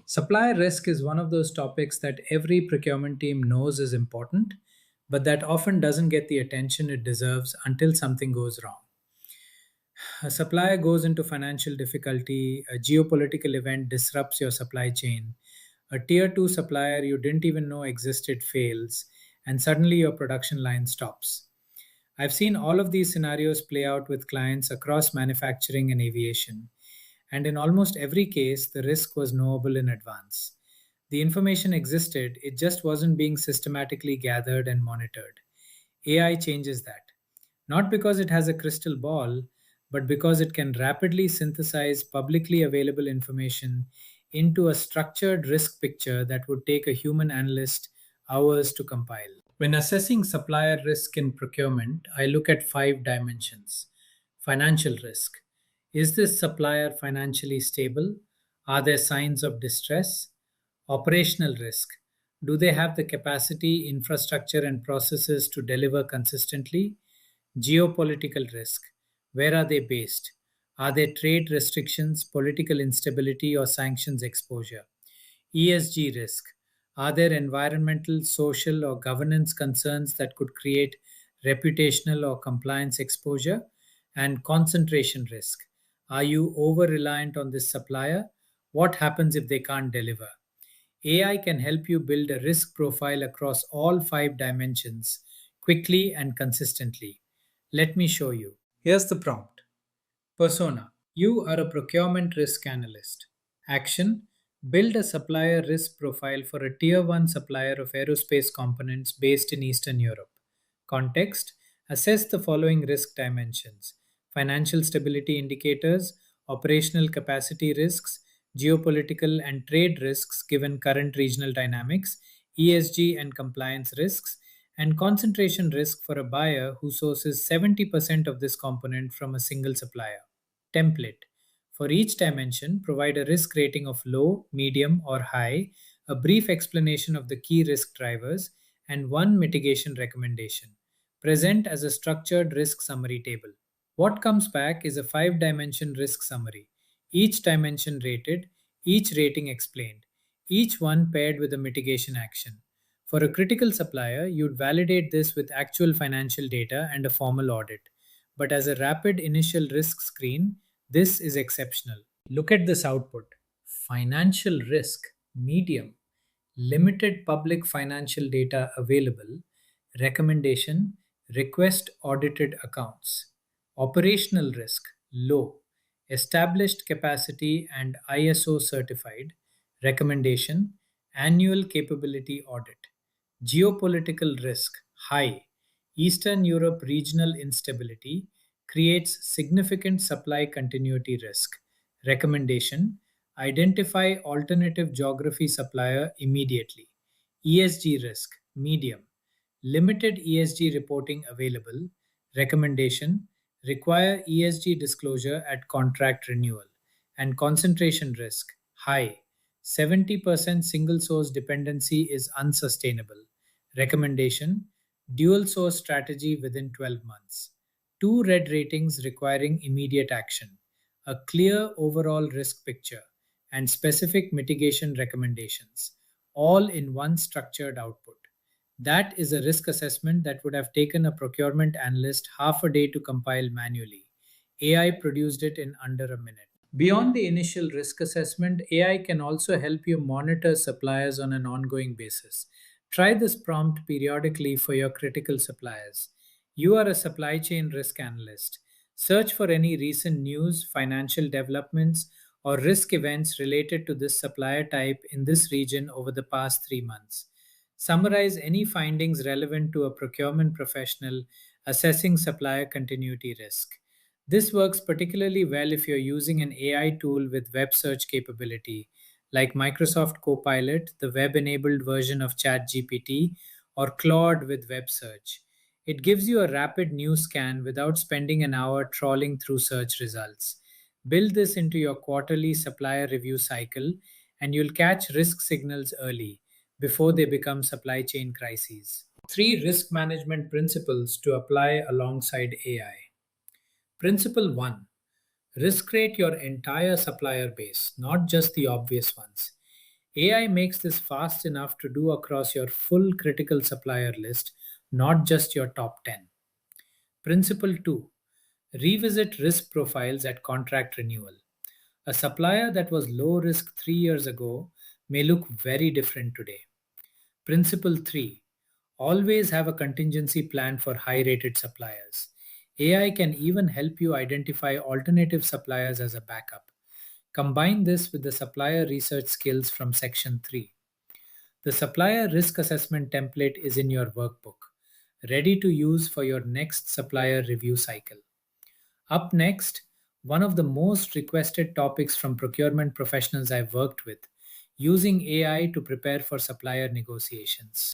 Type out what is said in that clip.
Supplier risk is one of those topics that every procurement team knows is important, but that often doesn't get the attention it deserves until something goes wrong. A supplier goes into financial difficulty, a geopolitical event disrupts your supply chain, a tier 2 supplier you didn't even know existed fails, and suddenly your production line stops. I've seen all of these scenarios play out with clients across manufacturing and aviation, and in almost every case, the risk was knowable in advance. The information existed, it just wasn't being systematically gathered and monitored. AI changes that. Not because it has a crystal ball, but because it can rapidly synthesize publicly available information into a structured risk picture that would take a human analyst hours to compile. When assessing supplier risk in procurement, I look at five dimensions. Financial risk. Is this supplier financially stable? Are there signs of distress? Operational risk. Do they have the capacity, infrastructure, and processes to deliver consistently? Geopolitical risk. Where are they based? Are there trade restrictions, political instability, or sanctions exposure? ESG risk. Are there environmental, social, or governance concerns that could create reputational or compliance exposure? And concentration risk. Are you over reliant on this supplier? What happens if they can't deliver? AI can help you build a risk profile across all five dimensions quickly and consistently. Let me show you. Here's the prompt. Persona. You are a procurement risk analyst. Action. Build a supplier risk profile for a tier 1 supplier of aerospace components based in Eastern Europe. Context. Assess the following risk dimensions: financial stability indicators, operational capacity risks, geopolitical and trade risks given current regional dynamics, ESG and compliance risks, and concentration risk for a buyer who sources 70% of this component from a single supplier. Template. For each dimension, provide a risk rating of low, medium, or high, a brief explanation of the key risk drivers, and one mitigation recommendation. Present as a structured risk summary table. What comes back is a 5 dimension risk summary, each dimension rated, each rating explained, each one paired with a mitigation action. For a critical supplier, you'd validate this with actual financial data and a formal audit. But as a rapid initial risk screen, this is exceptional. Look at this output: financial risk, medium, limited public financial data available, recommendation, request audited accounts, operational risk, low, established capacity and ISO certified, recommendation, annual capability audit, geopolitical risk, high, Eastern Europe regional instability creates significant supply continuity risk. Recommendation: identify alternative geography supplier immediately. ESG risk, medium. Limited ESG reporting available. Recommendation: require ESG disclosure at contract renewal. And concentration risk, high. 70% single source dependency is unsustainable. Recommendation: dual source strategy within 12 months. Two red ratings requiring immediate action. A clear overall risk picture and specific mitigation recommendations, all in one structured output. That is a risk assessment that would have taken a procurement analyst half a day to compile manually. AI produced it in under a minute. Beyond the initial risk assessment, AI can also help you monitor suppliers on an ongoing basis. Try this prompt periodically for your critical suppliers. You are a supply chain risk analyst. Search for any recent news, financial developments, or risk events related to this supplier type in this region over the past 3 months. Summarize any findings relevant to a procurement professional assessing supplier continuity risk. This works particularly well if you're using an AI tool with web search capability, like Microsoft Copilot, the web enabled version of ChatGPT, or Claude with web search. It gives you a rapid news scan without spending an hour trawling through search results. Build this into your quarterly supplier review cycle, and you'll catch risk signals early before they become supply chain crises. Three risk management principles to apply alongside AI. Principle 1: risk rate your entire supplier base, not just the obvious ones. AI makes this fast enough to do across your full critical supplier list, not just your top 10. Principle 2. Revisit risk profiles at contract renewal. A supplier that was low risk 3 years ago may look very different today. Principle 3. Always have a contingency plan for high rated suppliers. AI can even help you identify alternative suppliers as a backup. Combine this with the supplier research skills from Section 3. The supplier risk assessment template is in your workbook, ready to use for your next supplier review cycle. Up next, one of the most requested topics from procurement professionals I've worked with, using AI to prepare for supplier negotiations.